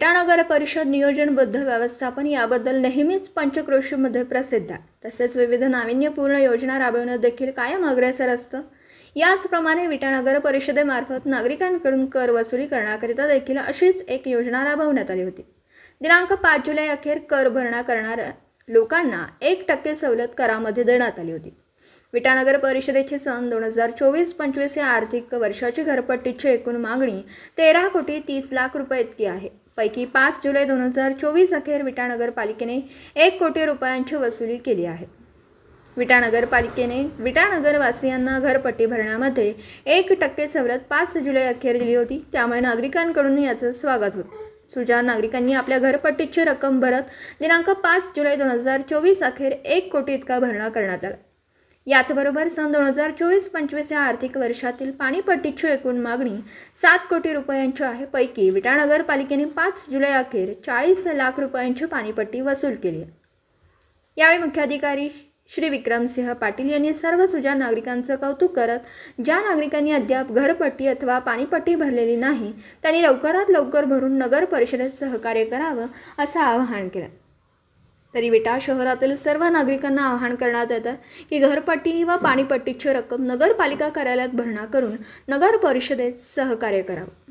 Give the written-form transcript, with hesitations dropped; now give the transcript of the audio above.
विटा परिषद नियोजनबद्ध व्यवस्थापन याबद्दल नेहमीच पंचक्रोशीमध्ये प्रसिद्ध आहे। तसेच विविध नाविन्यपूर्ण योजना राबवण्यात देखील कायम अग्रेसर असतं। याचप्रमाणे विटा परिषदेमार्फत नागरिकांकडून कर वसुली करण्याकरिता देखील अशीच एक योजना राबवण्यात आली होती। दिनांक 5 जुलै अखेर कर भरणा करणाऱ्या लोकांना 1% सवलत करामध्ये देण्यात आली होती। विटा परिषदेची सन 2024-25 या आर्थिक वर्षाची घरपट्टीची एकूण मागणी 13,30,00,000 रुपये इतकी आहे। पैकी 5 जुलै 2024 अखेर विटा नगरपालिकेने 1 कोटी रुपयांची वसुली केली आहे। विटा नगरपालिकेने विटा नगरवासियांना घरपट्टी भरण्यामध्ये 1% सवलत 5 जुलै अखेर दिली होती। त्यामुळे नागरिकांकडून याचं स्वागत होतं। सुजाण नागरिकांनी आपल्या घरपट्टीची रक्कम भरत दिनांक 5 जुलै 2024 अखेर 1 कोटी इतका भरणा करण्यात आला। याचबरोबर सन 2024-25 या आर्थिक वर्षातील पाणीपट्टीची एकूण मागणी 7 कोटी रुपयांची आहे। पैकी विटा नगरपालिकेने 5 जुलै अखेर 40 लाख रुपयांची पाणीपट्टी वसूल केली आहे। यावेळी मुख्याधिकारी श्री विक्रमसिंह पाटील यांनी सर्व सुजाण नागरिकांचं कौतुक करत ज्या नागरिकांनी अद्याप घरपट्टी अथवा पाणीपट्टी भरलेली नाही त्यांनी लवकरात लवकर भरून नगर परिषदेत सहकार्य करावं असं आवाहन केलं। तरी विटा शहरातील सर्व नागरिकांना आवाहन करण्यात येतं की घरपट्टी व पाणीपट्टीची रक्कम नगरपालिका कार्यालयात भरणा करून नगर परिषदेत सहकार्य करावं।